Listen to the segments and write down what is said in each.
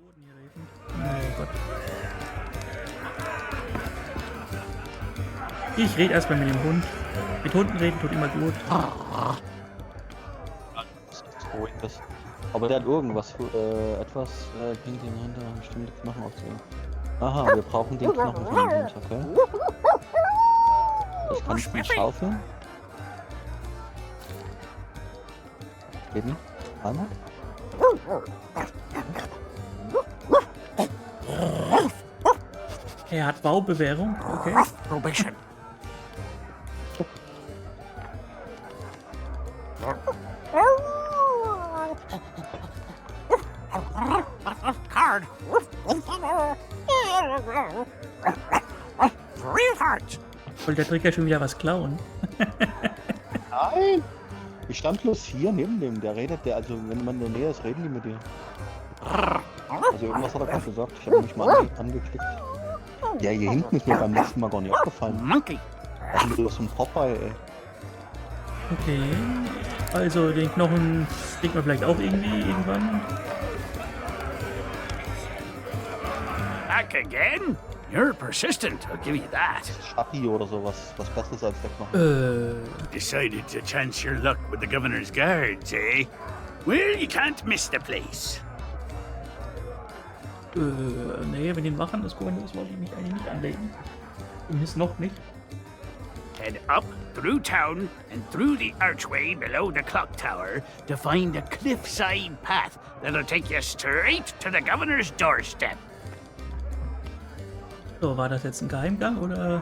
wurden hier reden. Oh Gott. Ich rede erstmal mit dem Hund. Mit Hunden reden tut immer gut. Aber der hat irgendwas, etwas bringt ihn runter, bestimmte Knochen aufzunehmen. Aha, wir brauchen den Knochen von dem Hund, okay? Ich kann es nicht schaufeln. Eben, einmal. Er hat Baubewährung, okay. Probation. Card. Real hard. Wollte der Tricker schon wieder was klauen? Nein! Ich stand bloß hier neben dem, der redet, also wenn man in der Nähe ist, reden die mit dir. Also irgendwas hat er gerade gesagt, ich habe mich mal angeklickt. Ja, hier hinten ist mir beim letzten Mal gar nicht aufgefallen. Monkey. Das ist bloß ein Popeye, ey. Okay. Also den Knochen kriegt man vielleicht auch irgendwie irgendwann. Back again? You're persistent, I'll give you that. Schappi oder sowas, was Besseres als der Knochen. Decided to chance your luck with the governor's guards, eh? Well, you can't miss the place. Nee, wenn die machen, das wollte ich mich eigentlich nicht anlegen. Zumindest noch nicht. Head up, through town, and through the archway below the clock tower to find a cliffside path that'll take you straight to the governor's doorstep. So, war das jetzt ein Geheimgang oder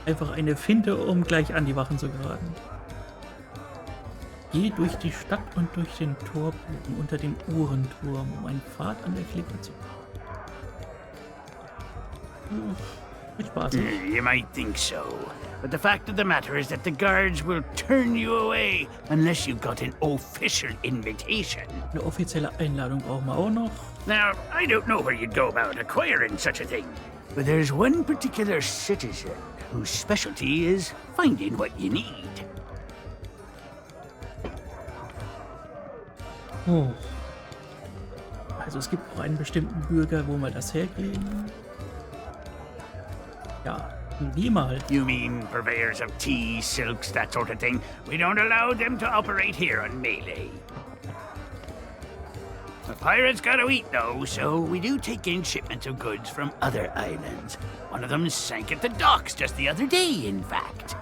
einfach eine Finte, um gleich an die Wachen zu geraten? Geh durch die Stadt und durch den Torbogen unter dem Uhrenturm, um einen Pfad an der Klippe zu machen. Viel Spaß. You might think so, but the fact of the matter is that the guards will turn you away unless you've got an official invitation. Eine offizielle Einladung brauchen wir auch noch. Now, I don't know where you'd go about acquiring such a thing, but there's one particular citizen whose specialty is finding what you need. Oh. Also es gibt auch einen bestimmten Bürger, wo wir das herkriegen. Ja, wie mal. You mean purveyors of tea, silks, that sort of thing? We don't allow them to operate here on Melee. The pirates gotta eat, though, so we do take in shipments of goods from other islands. One of them sank at the docks just the other day, in fact.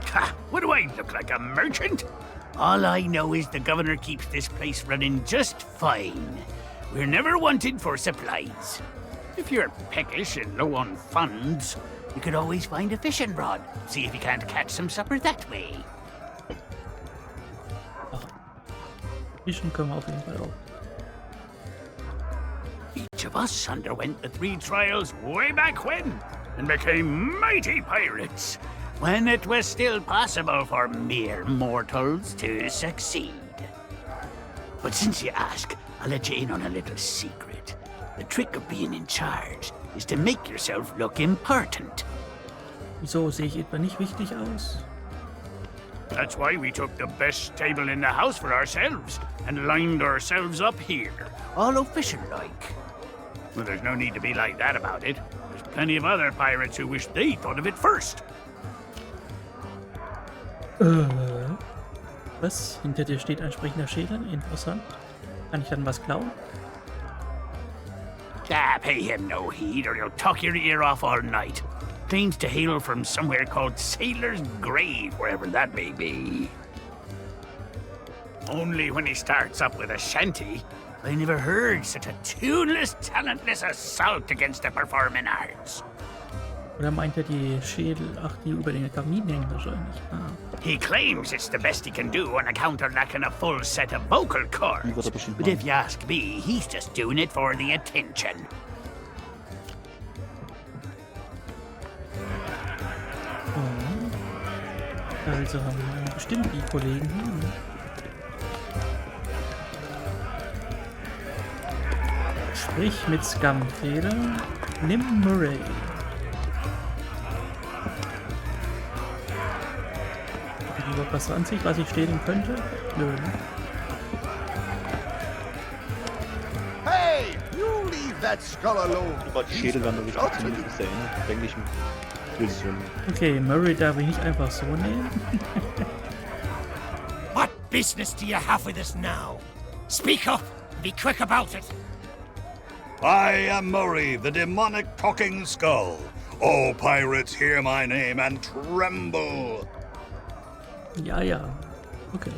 Ha! What do I look like, a merchant? All I know is the governor keeps this place running just fine. We're never wanted for supplies. If you're peckish and low on funds, you could always find a fishing rod. See if you can't catch some supper that way. Fischen können wir auf jeden Fall auch. Each of us underwent the 3 trials way back when and became mighty pirates, when it was still possible for mere mortals to succeed. But since you ask, I'll let you in on a little secret. The trick of being in charge is to make yourself look important. Wieso sehe ich etwa nicht wichtig aus? That's why we took the best table in the house for ourselves and lined ourselves up here, all official-like. Well, there's no need to be like that about it. There's plenty of other pirates who wish they thought of it first. Was? Hinter dir steht ein sprechender Schädel? Interessant. Kann ich dann was klauen? Ah, pay him no heed or he'll talk your ear off all night. Claims to hail from somewhere called Sailor's Grave, wherever that may be. Only when he starts up with a shanty. I never heard such a tuneless, talentless assault against the performing arts. Oder meint er die Schädel? Ach, die über den Kamin hängen wahrscheinlich. Ah. He claims it's the best he can do on account of lacking a full set of vocal cords. But if you ask me, he's just doing it for the attention. Also haben wir bestimmt die Kollegen hier. Sprich mit Scumfeder. Nimm Murray. Hat die überhaupt was an sich, was ich stehlen könnte? Nö. that skull alone. Aber die Schädel werden wirklich ziemlich sehr denke ich. Bisschen. Okay, Murray darf ich nicht einfach so nehmen. What business do you have with us now? Speak up and be quick about it. I am Murray, the demonic talking skull. All pirates hear my name and tremble. Ja, ja. Okay.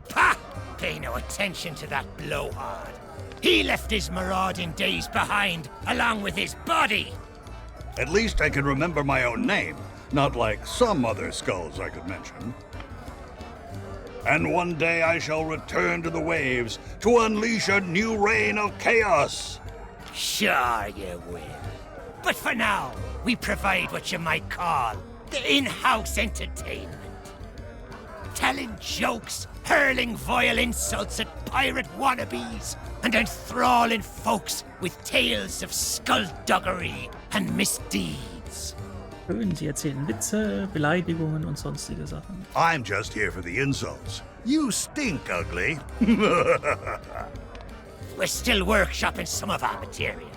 Pah! Pay no attention to that blowhard. He left his marauding days behind, along with his body. At least I can remember my own name, not like some other skulls I could mention. And one day I shall return to the waves to unleash a new reign of chaos. Sure you will. But for now, we provide what you might call the in-house entertainment. Telling jokes, hurling vile insults at pirate wannabes, and enthralling folks with tales of skullduggery and misdeeds. Schön, Sie erzählen Witze, Beleidigungen und sonstige Sachen. I'm just here for the insults. You stink, ugly. We're still workshopping some of our material.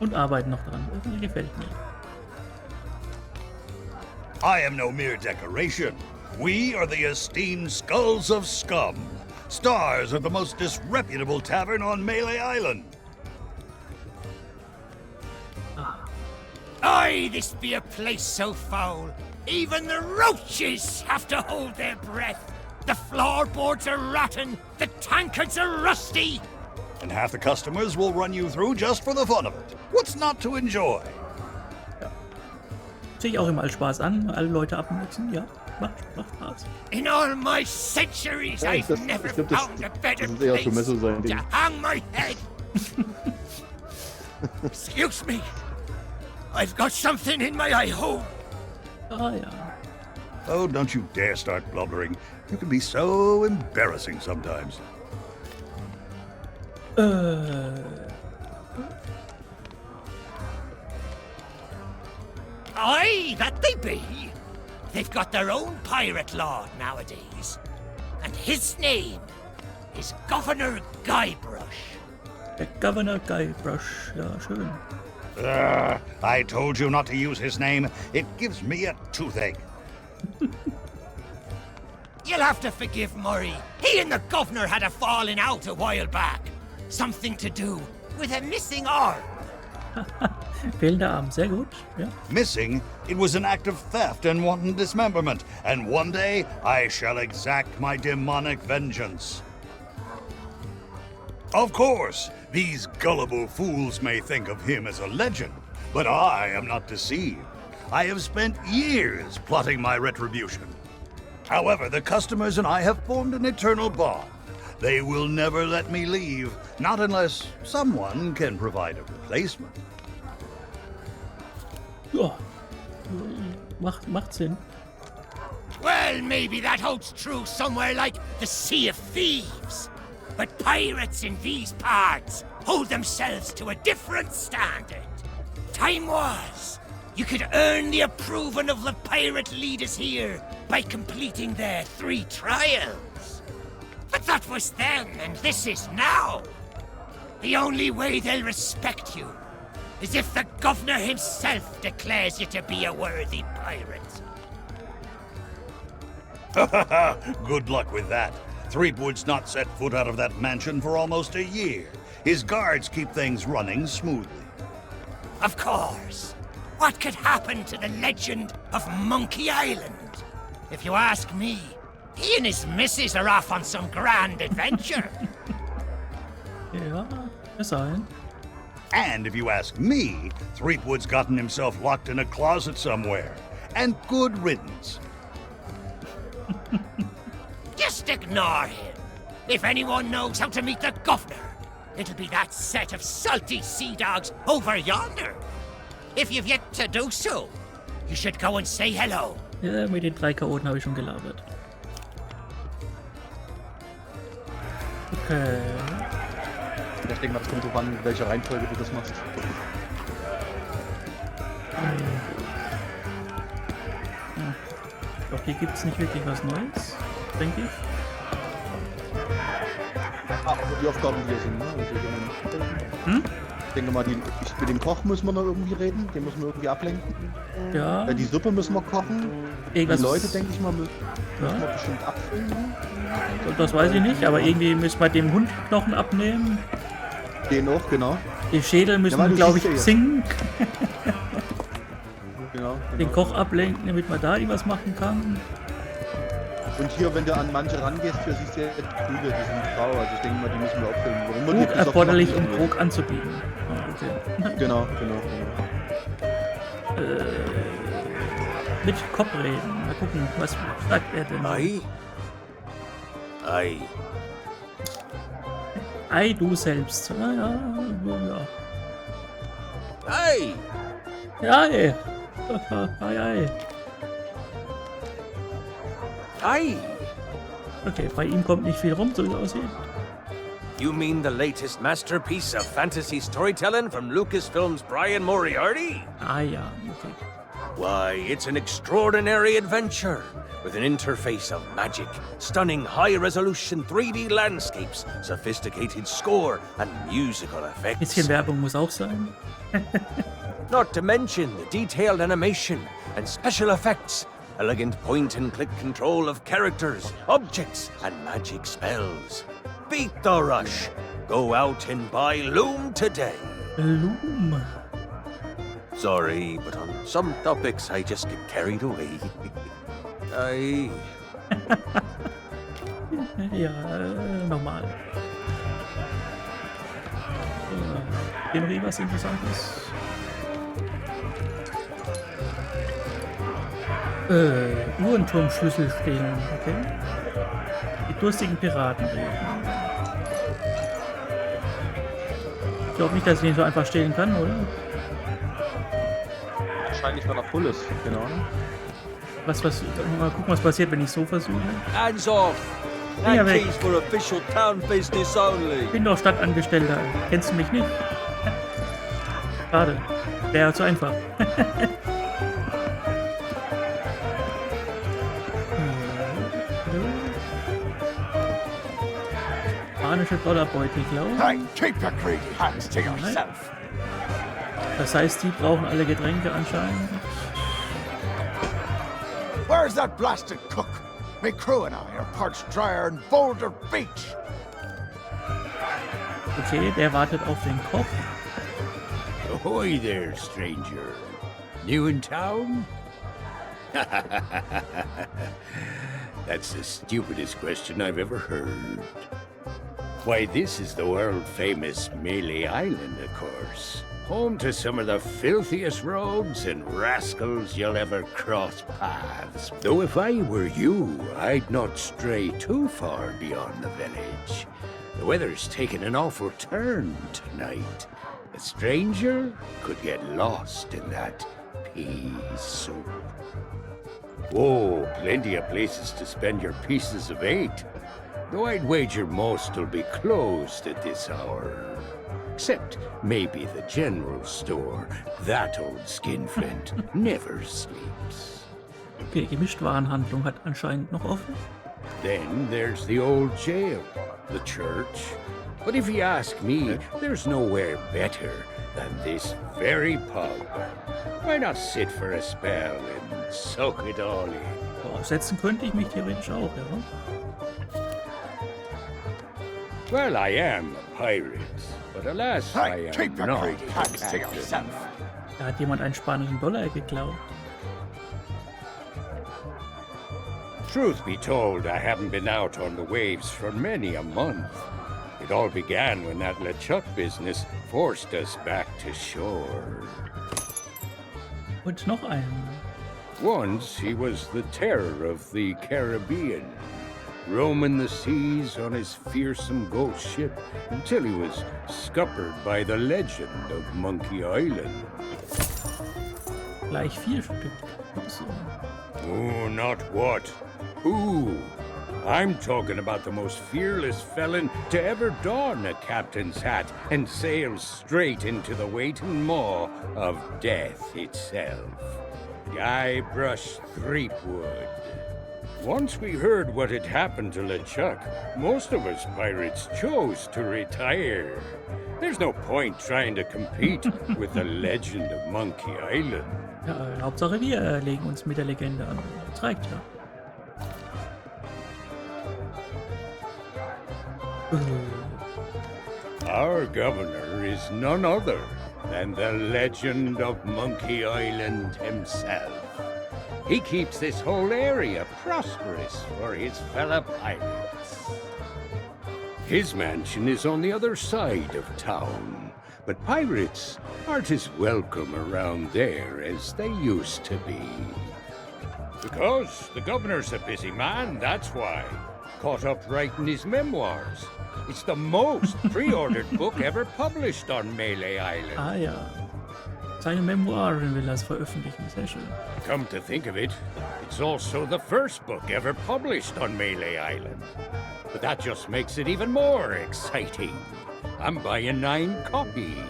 Und arbeiten noch dran. Das gefällt mir. I am no mere decoration. We are the esteemed Skulls of Scum, stars of the most disreputable tavern on Melee Island. Aye, this be a place so foul, even the roaches have to hold their breath. The floorboards are rotten, the tankards are rusty. And half the customers will run you through just for the fun of it. What's not to enjoy? Sehe ich auch immer als Spaß an, alle Leute abnutzen. Ja, macht Spaß. In all my centuries, Ja, I've das- never ich glaub, das- found a better das ist eher place für Messe sein to Ding. hang my head. Excuse me, I've got something in my eye hole. Ah ja. Oh, don't you dare start blubbering. You can be so embarrassing sometimes. Aye, that they be. They've got their own pirate lord nowadays. And his name is Governor Guybrush. Der Governor Guybrush. Ja, schön. I told you not to use his name. It gives me a toothache. You'll have to forgive Murray. He and the governor had a falling out a while back. Something to do with a missing arm. Fehlender Arm, sehr gut. Ja. Missing, it was an act of theft and wanton dismemberment, and one day I shall exact my demonic vengeance. Of course, these gullible fools may think of him as a legend, but I am not deceived. I have spent years plotting my retribution. However, the customers and I have formed an eternal bond. They will never let me leave, not unless someone can provide a replacement. Ja. Macht Sinn. Well, maybe that holds true somewhere like the Sea of Thieves. But pirates in these parts hold themselves to a different standard. Time was, you could earn the approval of the pirate leaders here by completing their 3 trials. But that was then, and this is now. The only way they'll respect you is if the governor himself declares you to be a worthy pirate. Good luck with that. Threepwood's not set foot out of that mansion for almost a year. His guards keep things running smoothly. Of course. What could happen to the legend of Monkey Island? If you ask me, he and his missus are off on some grand adventure. Ja, es sein. And if you ask me, Threepwood's gotten himself locked in a closet somewhere. And good riddance. Just ignore him. If anyone knows how to meet the governor, it'll be that set of salty sea dogs over yonder. If you've yet to do so, you should go and say hello. Ja, mit den 3 Chaoten habe ich schon gelabert. Okay. Ich denke mal, das kommt drauf an, in welcher Reihenfolge du das machst. Ich glaube, hier gibt es nicht wirklich was Neues, denke ich. Aber die Aufgaben, die hier sind, ne? Also, ich denke mal, mit dem Koch müssen wir noch irgendwie reden, den müssen wir irgendwie ablenken. Ja. Die Suppe müssen wir kochen. Irgendwas, Die Leute, denke ich mal, müssen wir bestimmt abfüllen. Ne? das weiß ich nicht, aber irgendwie müssen wir dem Hund Knochen abnehmen. Den auch, genau. Den Schädel müssen Ja, wir, du glaube ich, siehst ja jetzt. singen. Genau. Den Koch ablenken, damit man da irgendwas machen kann. Und hier, wenn du an manche rangehst, hier siehst du ja Krüge, die sind grau. Also ich denke mal, die müssen wir auffüllen. Warum wir die Krug bis auf erforderlich, Knochen um müssen. Krug anzubieten. Ah, okay. Genau. Mit Kopf reden. Mal gucken, was sagt er denn? Ei? Ei. Ei, du selbst. Ah, ja. Ei! Ja, ey. Ei. Ei! Okay, bei ihm kommt nicht viel rum, so wie es aussieht. You mean the latest masterpiece of fantasy storytelling from Lucasfilm's Brian Moriarty? Ah ja, okay. Why, it's an extraordinary adventure with an interface of magic, stunning high-resolution 3D landscapes, sophisticated score, and musical effects. Bisschen Werbung muss auch sein. Not to mention the detailed animation and special effects, elegant point-and-click control of characters, objects, and magic spells. Beat the rush. Go out and buy Loom today. Loom. Sorry, but on some topics I just get carried away. I... Ja, nochmal. Hier noch was Interessantes? Uhrenturmschlüssel stehlen, okay. Die durstigen Piraten reden. Ich glaube nicht, dass ich den so einfach stehlen kann, oder? Wahrscheinlich, wenn er voll ist. Genau. Mal gucken, was passiert, wenn ich so versuche. Hands off! Finger weg. Keys for official town business only. Ich bin doch Stadtangestellter. Kennst du mich nicht? Schade. Wäre zu einfach. Spanische Dollarbeutel, glaube ich. Hey, keep your greedy hands to yourself. Das heißt, die brauchen alle Getränke anscheinend. Where's that blasted cook? Me crew and I are parched drier in Boulder Beach. Okay, der wartet auf den Koch. Ahoy there, stranger. New in town? That's the stupidest question I've ever heard. Why, this is the world-famous Melee Island, of course. Home to some of the filthiest rogues and rascals you'll ever cross paths. Though if I were you, I'd not stray too far beyond the village. The weather's taken an awful turn tonight. A stranger could get lost in that pea soup. Oh, plenty of places to spend your pieces of 8. Though I'd wager most will be closed at this hour. Except maybe the general store. That old skinflint never sleeps. Okay, Gemischtwarenhandlung hat anscheinend noch offen. Then there's the old jail, the church. But if you ask me, there's nowhere better than this very pub. Why not sit for a spell and soak it all in? Boah, setzen könnte ich mich theoretisch auch, ja. Well, I am a pirate, but alas, I Hey, am keep your not greedy hands to captain. yourself. Da hat jemand einen spanischen Dollar geklaut. Truth be told, I haven't been out on the waves for many a month. It all began when that LeChuck business forced us back to shore. Und noch einen. Once he was the terror of the Caribbean, roaming the seas on his fearsome ghost ship until he was scuppered by the legend of Monkey Island. Gleich 4 Stück. So. Oh, not what? Who? I'm talking about the most fearless felon to ever don a captain's hat and sail straight into the waiting maw of death itself. Guybrush Threepwood. Once we heard what had happened to LeChuck, most of us pirates chose to retire. There's no point trying to compete with the legend of Monkey Island. Ja, Hauptsache wir legen uns mit der Legende an. Das reicht ja. Our governor is none other than the legend of Monkey Island himself. He keeps this whole area prosperous for his fellow pirates. His mansion is on the other side of town, but pirates aren't as welcome around there as they used to be. Because the governor's a busy man, that's why. Caught up writing his memoirs. It's the most pre-ordered book ever published on Melee Island. Ah ja. Seine Memoiren will er veröffentlichen. Sehr schön. Come to think of it, it's also the first book ever published on Melee Island. But that just makes it even more exciting. I'm buying 9 copies.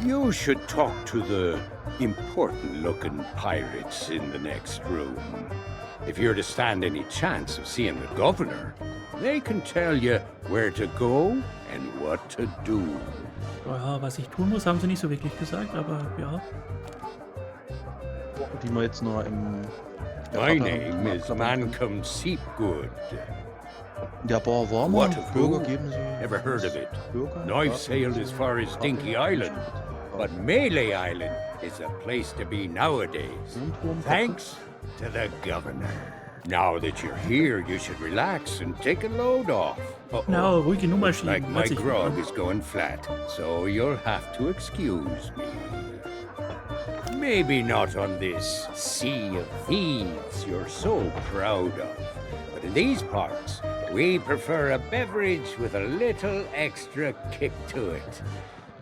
You should talk to the important-looking pirates in the next room. If you're to stand any chance of seeing the governor, they can tell you where to go and what to do. Ja, was ich tun muss, haben sie nicht so wirklich gesagt, aber ja. Die wir jetzt nur im... My name is Mancom Seepgood. Der Bar war What mal. a Bürger fool. geben sie... Never heard of it. Bürger? And I've sailed as far as Dinky Island, but Melee Island is a place to be nowadays. Thanks to the governor. Now that you're here, you should relax and take a load off. Genau, ruhige Nummer schieben. Like my Hört sich gut grog an. is going flat, so you'll have to excuse me. Maybe not on this Sea of Thieves you're so proud of, but in these parts, we prefer a beverage with a little extra kick to it.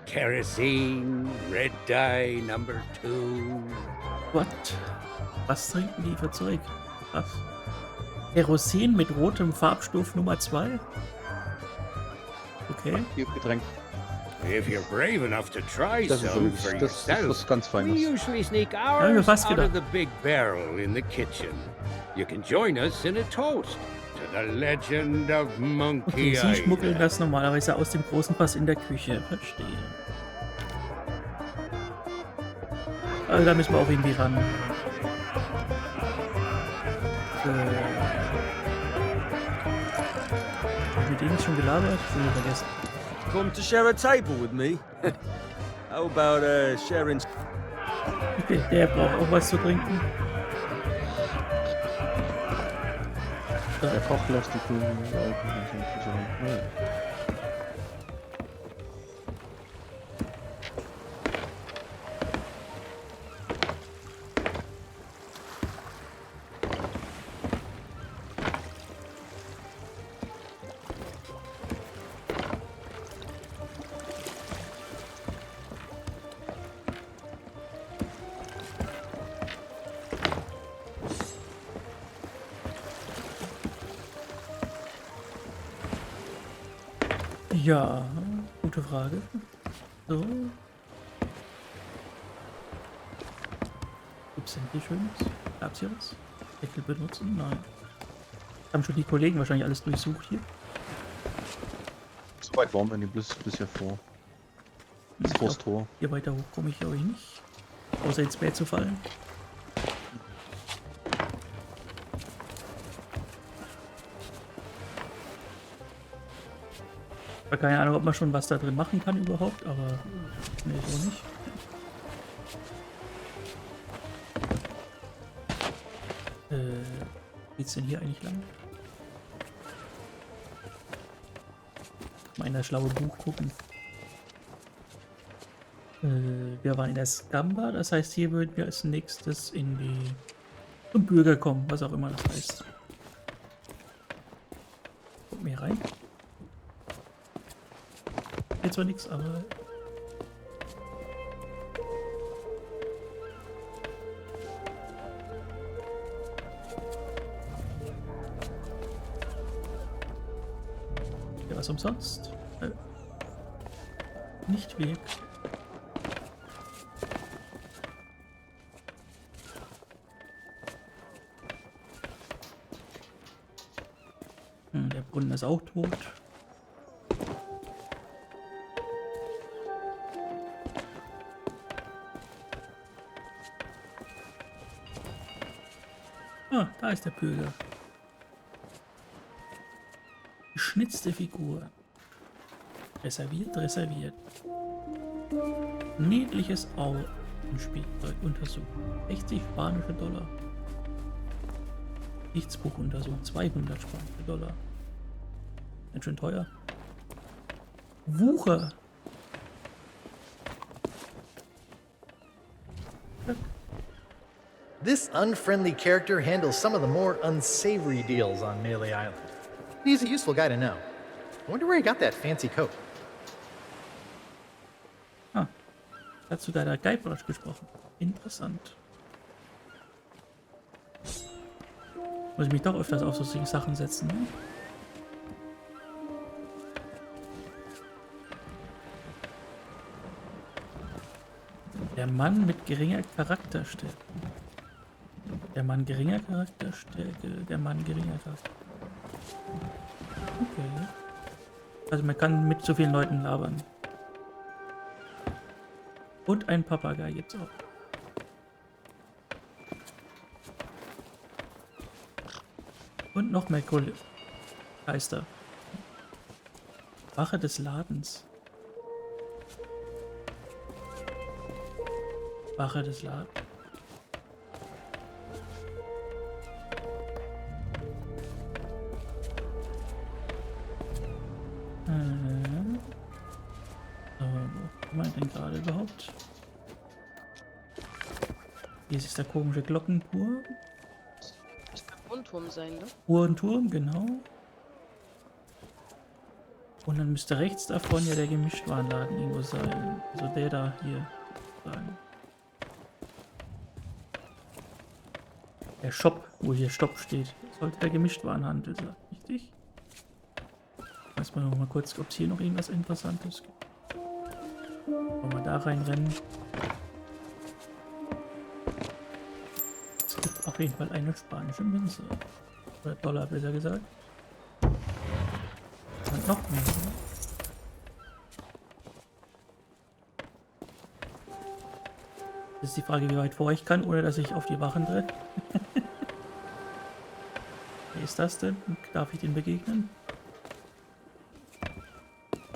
Kerosene, red dye number 2. What? Was trinken die für Zeug? Was? Kerosin mit rotem Farbstoff Nummer 2? Okay. Getränk. If you're brave enough to try Das ist some wirklich, for das ist yourself, was ganz we Feines. usually sneak mir ours fast out of gedacht. the big barrel in the kitchen. You can join us in a toast to the legend of Monkey Okay, sie Island. schmuggeln das normalerweise aus dem großen Fass in der Küche. Verstehe. Also da müssen wir auch irgendwie ran. Mit denen schon gelabert? Schon wieder vergessen. Come to share a table with me? How about sharing... Okay, der braucht auch was zu trinken. Der Koch lässt die Kuchen nee. Ja, gute Frage. So. Gibt's denn hier Schönes? Gab's hier was? Deckel benutzen? Nein. Haben schon die Kollegen wahrscheinlich alles durchsucht hier. So weit waren wir nicht bisher vor. Das Ich glaub, Tor. hier weiter hoch komme ich glaube ich nicht. Außer ins Bett zu fallen. Ich habe keine Ahnung, ob man schon was da drin machen kann überhaupt, aber nee, so nicht. Geht's denn hier eigentlich lang? Mal in das schlaue Buch gucken. Wir waren in der Skamba, das heißt, hier würden wir als nächstes in die zum Bürger kommen, was auch immer das heißt. Gucken wir hier rein. Jetzt zwar nichts, aber ja, was umsonst? Nicht weg. Der Brunnen ist auch tot. Ah, da ist der Bürger. Geschnitzte Figur. Reserviert, reserviert. Niedliches Augenspielzeug untersuchen. 60 spanische Dollar. Geschichtsbuch untersuchen. 200 spanische Dollar. Ganz schön teuer. Wucher. This unfriendly character handles some of the more unsavory deals on Melee Island. He's a useful guy to know. I wonder where he got that fancy coat. Ah, hast du deiner Guybrush gesprochen? Interessant. Muss ich mich doch öfters auf solche Sachen setzen, ne? Der Mann mit geringer Charakterstärke. Der Mann geringer Charakterstärke. Der Mann geringer Charakterstärke. Okay. Also man kann mit so vielen Leuten labern. Und ein Papagei gibt's auch. Und noch mehr Geister. Wache des Ladens. Wache des Ladens. Wo meint denn gerade überhaupt? Hier ist der komische Glockenturm. Das kann ein Wohnturm sein, ne? Uhrenturm, genau. Und dann müsste rechts davon ja der Gemischtwarenladen irgendwo sein. Also der da hier sagen. Der Shop, wo hier Stopp steht, sollte der Gemischtwarenhandel sein, richtig? Lass mal noch mal kurz, ob es hier noch irgendwas Interessantes gibt. Wollen wir da reinrennen? Es gibt auf jeden Fall eine spanische Münze. Oder Dollar, besser gesagt. Und noch mehr. Das ist die Frage, wie weit vor ich kann, ohne dass ich auf die Wachen drehe. Wer ist das denn? Darf ich den begegnen?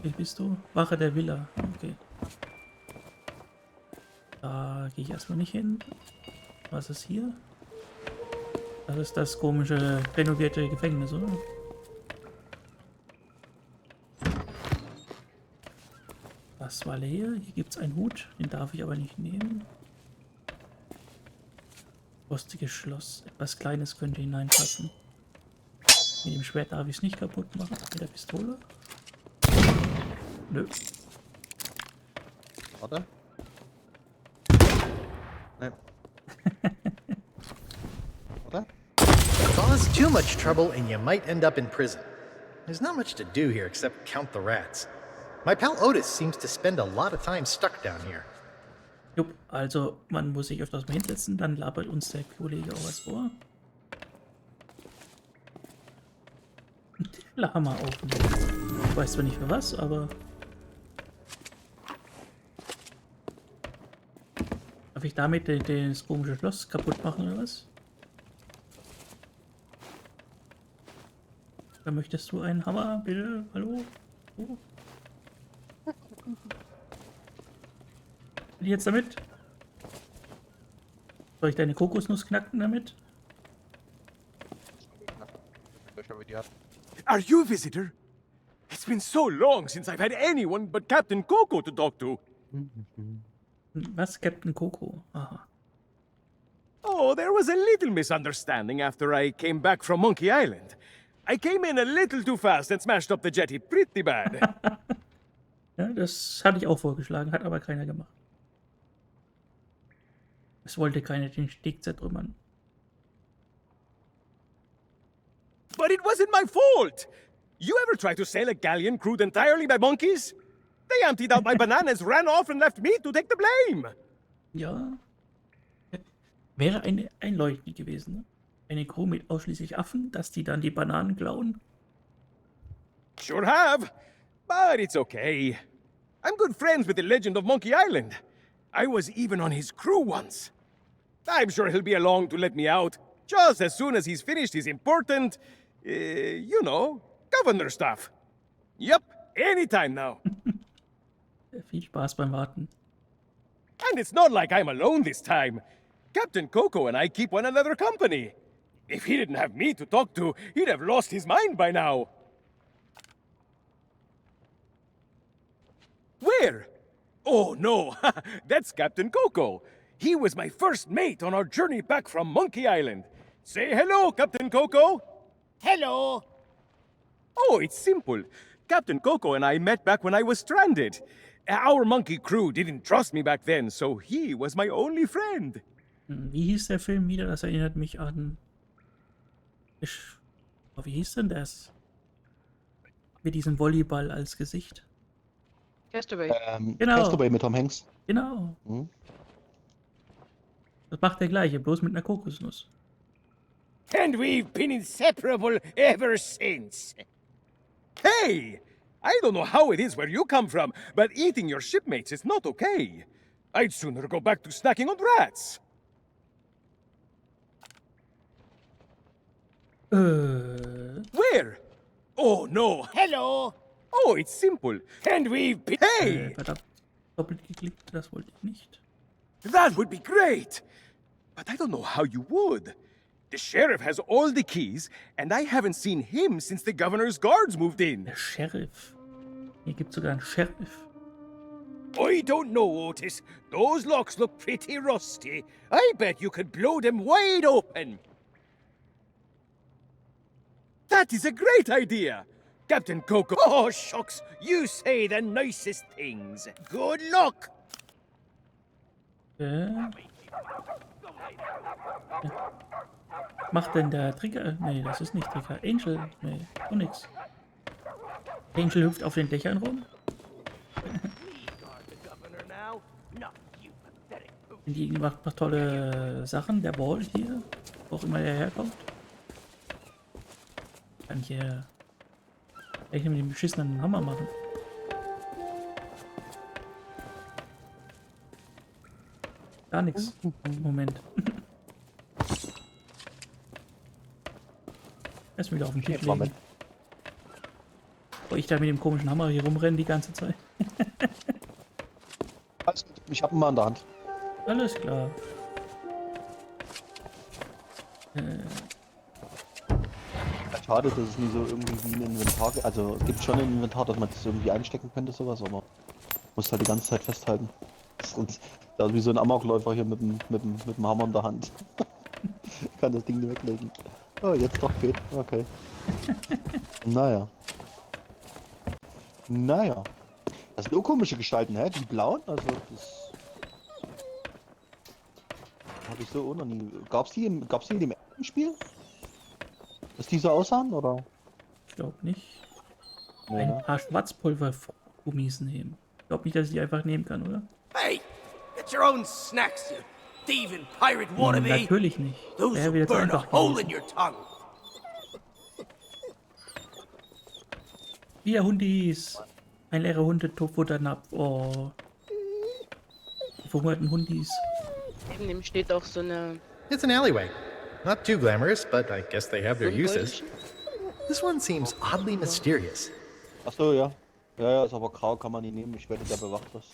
Wie bist du? Wache der Villa. Okay. Da gehe ich erstmal nicht hin. Was ist hier? Das ist das komische renovierte Gefängnis, oder? Das war leer. Hier gibt es einen Hut. Den darf ich aber nicht nehmen. Rostiges Schloss. Etwas Kleines könnte hineinpassen. Mit dem Schwert darf ich es nicht kaputt machen. Mit der Pistole. Nö. Warte. Nein. Warte. Cause too much trouble and you might end up in prison. There's not much to do here except count the rats. My pal Otis seems to spend a lot of time stuck down here. Jupp, also man muss sich öfters mal hinsetzen, dann labert uns der Kollege auch was vor. Hammer aufnehmen. Ich weiß zwar nicht für was, aber... Darf ich damit das komische Schloss kaputt machen oder was? Oder möchtest du einen Hammer, bitte? Hallo? Oh. Und jetzt damit? Soll ich deine Kokosnuss knacken damit? Are you a visitor? It's been so long since I've had anyone but Captain Coco to talk to. Was, Captain Coco? Aha. Oh, there was a little misunderstanding after I came back from Monkey Island. I came in a little too fast and smashed up the jetty pretty bad. Ja, das hatte ich auch vorgeschlagen, hat aber keiner gemacht. Es wollte keiner den Steg zertrümmern. But it wasn't my fault! You ever try to sail a galleon crewed entirely by monkeys? They emptied out my bananas, ran off and left me to take the blame! Ja. Wäre einleuchtend gewesen, ne? Eine Crew mit ausschließlich Affen, dass die dann die Bananen klauen. Sure have, but it's okay. I'm good friends with the legend of Monkey Island. I was even on his crew once. I'm sure he'll be along to let me out, just as soon as he's finished his important, you know, governor stuff. Yep, anytime now. Viel Spaß beim Warten. And it's not like I'm alone this time. Captain Coco and I keep one another company. If he didn't have me to talk to, he'd have lost his mind by now. Where? Oh no, that's Captain Coco. He was my first mate on our journey back from Monkey Island. Say hello, Captain Coco. Hello. Oh, it's simple. Captain Coco and I met back when I was stranded. Our monkey crew didn't trust me back then, so he was my only friend. Wie hieß der Film wieder? Das erinnert mich an... Oh, wie hieß denn das? Mit diesem Volleyball als Gesicht. Castaway. Genau. Castaway mit Tom Hanks. Genau. Mhm. Das macht der gleiche, bloß mit einer Kokosnuss. And we've been inseparable ever since. Hey! I don't know how it is where you come from, but eating your shipmates is not okay. I'd sooner go back to snacking on rats. Where? Oh no. Hello. Oh, it's simple. And we've been... Hey! Verdammt. Doppelt geklickt, das wollte ich nicht. That would be great! But I don't know how you would. The sheriff has all the keys, and I haven't seen him since the governor's guards moved in. Der Sheriff. Hier gibt es sogar einen Sheriff. I don't know, Otis. Those locks look pretty rusty. I bet you could blow them wide open. That is a great idea! Captain Coco. Oh, shucks. You say the nicest things. Good luck. Macht denn der Trigger? Nee, das ist nicht Trigger. Angel? Nee, auch nix. Angel hüpft auf den Dächern rum. Die macht noch tolle Sachen. Der Wollt hier, wo auch immer er herkommt. Kann ich hier echt mit dem beschissenen Hammer machen. Gar nichts. Moment. Erst wieder auf den Tisch legen. Wo ich da mit dem komischen Hammer hier rumrenne die ganze Zeit. Ich hab ihn mal in der Hand. Alles klar. Schade, dass es nie so irgendwie wie ein Inventar gibt. Also es gibt schon ein Inventar, dass man das irgendwie einstecken könnte, sowas, aber muss halt die ganze Zeit festhalten. Und da ist wie so ein Amokläufer hier mit dem Hammer in der Hand. Kann das Ding nicht weglegen. Oh, jetzt doch geht. Okay. Naja. Naja. Das sind nur komische Gestalten, hä? Die blauen? Also das... Habe ich so auch noch nie... Gab's die in dem ersten Spiel? Dass die so aussahen, oder? Ich glaube nicht. Nee, Ein ne? paar Schwarzpulvergummis nehmen. Ich glaube nicht, dass ich die einfach nehmen kann, oder? Hey, get your own snacks, you thieving pirate wannabe. Natürlich nicht. Those Wäre will wieder zu burn a einfach hole in gewesen. your tongue. Wir Hundis. Ein leerer Hundefutternapf. Oh. Die verhungerten Hundis. Neben dem steht auch so eine... It's an alleyway. Not too glamorous, but I guess they have their uses. Rundbäumchen. This one seems oddly mysterious. Achso, ja. Ja, ist aber grau, kann man nie nehmen. Ich wette, der bewacht das.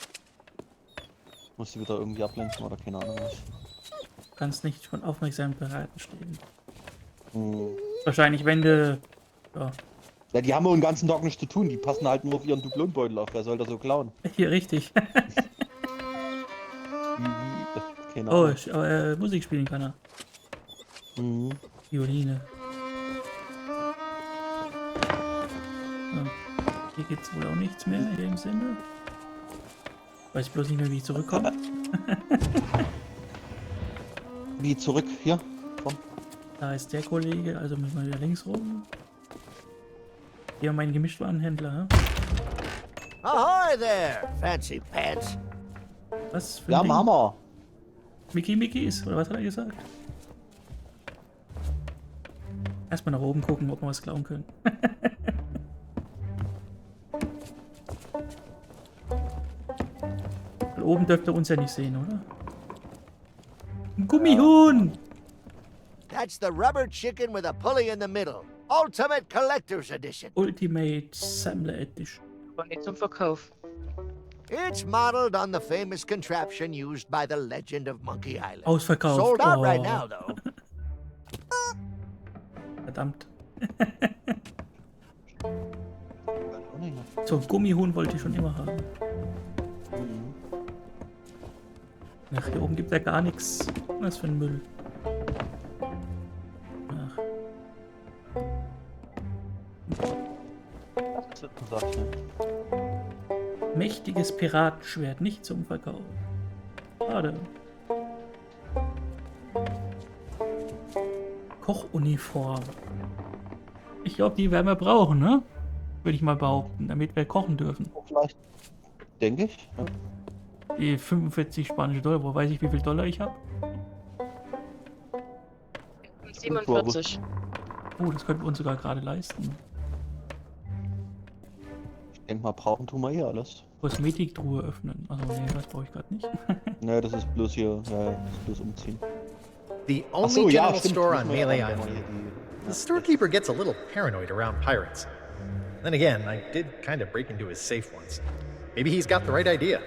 Muss sie wieder irgendwie ablenken oder keine Ahnung was. Du kannst nicht von aufmerksamen Piraten stehen. Hm. Wahrscheinlich, wenn du... Ja, Ja, die haben wohl den ganzen Tag nichts zu tun. Die passen halt nur auf ihren Dublonbeutel auf. Wer soll da so klauen? hier richtig. Keine Oh, Ahnung. Musik spielen kann er. Mhm. Violine. So. Hier gibt's wohl auch nichts mehr in dem Sinne. Weiß bloß nicht mehr, wie ich zurückkomme. Wie zurück? Hier? Komm. Da ist der Kollege, also müssen wir wieder links rum. Hier mein Gemischtwarenhändler. Hm? Ahoy there, fancy pants. Was für Ja, ein Ding? Mama. Mickey's, oder was hat er gesagt? Erstmal nach oben gucken, ob wir was klauen können. oben dürft ihr uns ja nicht sehen, oder? Ein Gummihuhn! That's the rubber chicken with a pulley in the middle. Ultimate Collector's Edition. Ultimate Sammler Edition. Aber nicht zum Verkauf. It's modeled on the famous contraption used by the legend of Monkey Island. Ausverkauft. Sold out Oh. right now, though. Verdammt. Oh, nee. So, ein Gummihuhn wollte ich schon immer haben. Mhm. Ach, hier oben gibt ja gar nichts. Was für ein Müll. Ach, Das wird gesagt, ne? mächtiges Piratenschwert, nicht zum Verkauf. Schade. Kochuniform. Ich glaube, die werden wir brauchen, ne? Würde ich mal behaupten, damit wir kochen dürfen. Vielleicht. Denke ich. Ja. Die 45 spanische Dollar, wo weiß ich, wie viel Dollar ich habe? 47. Oh, das könnten wir uns sogar gerade leisten. Ich denke mal, brauchen tun wir hier alles. Kosmetiktruhe öffnen. Also nee, das brauche ich gerade nicht. Ne, das ist bloß hier. Ja, das ist bloß umziehen. The Ach only so, ja, general stimmt. store Muss on man ja Melee auch Island. hier die- The storekeeper gets a little paranoid around pirates. Then again, I did kind of break into his safe once. Maybe he's got the right idea.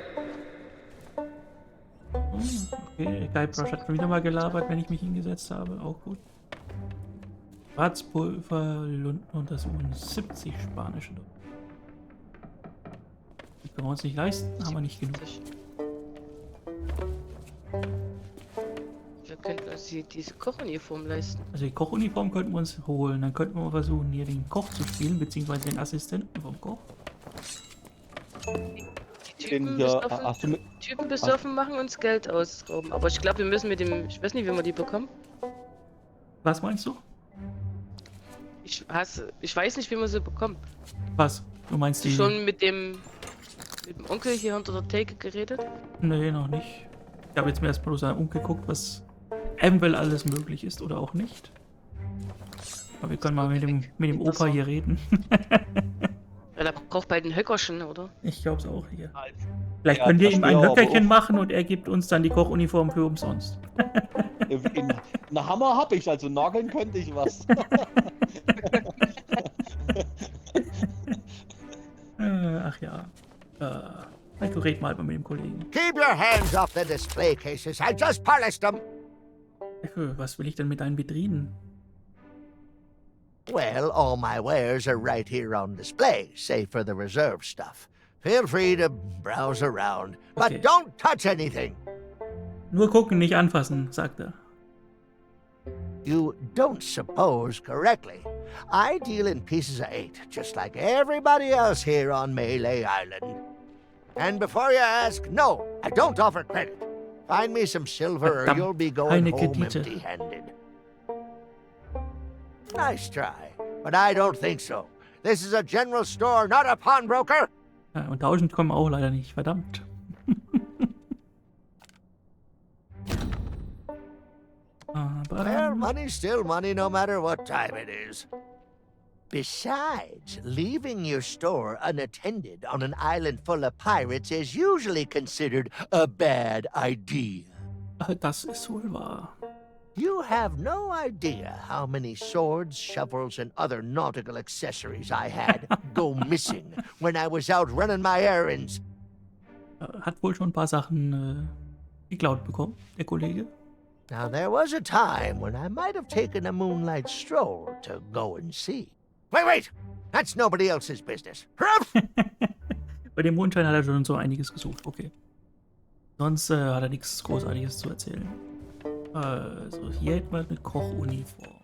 Okay, Guybrush hat schon wieder mal gelabert, wenn ich mich hingesetzt habe. Auch gut. Schwarzpulver, Lunden untersuchen. 70 spanische Dollar. Die können wir uns nicht leisten, haben wir nicht genug. Wir könnten uns diese Kochuniform leisten. Also die Kochuniform könnten wir uns holen. Dann könnten wir mal versuchen, hier den Koch zu spielen, beziehungsweise den Assistenten vom Koch. Die Den hier, hast du mit, Typen besoffen machen uns Geld ausrauben. Aber ich glaube, wir müssen mit dem. Ich weiß nicht, wie wir die bekommen. Was meinst du? Ich weiß nicht, wie man sie bekommt. Was? Du meinst die... Schon mit dem Onkel hier unter der Theke geredet? Nee, noch nicht. Ich habe jetzt mir erst bloß umgeguckt, was eventuell alles möglich ist oder auch nicht. Aber wir können mal mit dem Opa hier reden. Weil er braucht bald einen Höckerchen, oder? Ich glaube es auch hier. Vielleicht Ja, können wir das ihm ein wäre aber Höckerchen auch- machen und er gibt uns dann die Kochuniform für umsonst. Einen Hammer habe ich, also nageln könnte ich was. Ach ja. Ich red mal mit dem Kollegen. Keep your hands off the display cases. I just polished them. Was will ich denn mit deinen Vitrinen? Well, all my wares are right here on display, save for the reserve stuff. Feel free to browse around, but Okay. don't touch anything. Nur gucken, nicht anfassen, sagt er. You don't suppose correctly. I deal in pieces of 8, just like everybody else here on Melee Island. And before you ask, no, I don't offer credit. Find me some silver or Verdammt, you'll be going keine home Kredite. empty-handed. Nice try, but I don't think so. This is a general store, not a pawnbroker. Ja, und 1000 kommen auch leider nicht, verdammt. Well, money's still money no matter what time it is. Besides, leaving your store unattended on an island full of pirates is usually considered a bad idea. Das ist wohl wahr. You have no idea how many swords, shovels, and other nautical accessories I had go missing when I was out running my errands. Hat wohl schon ein paar Sachen geklaut bekommen, der Kollege. Now, there was a time when I might have taken a moonlight stroll to go and see. Wait! That's nobody else's business. Bei dem Mondschein hat er schon so einiges gesucht, okay. Sonst hat er nichts Großartiges zu erzählen. Also, hier hätten wir eine Kochuniform.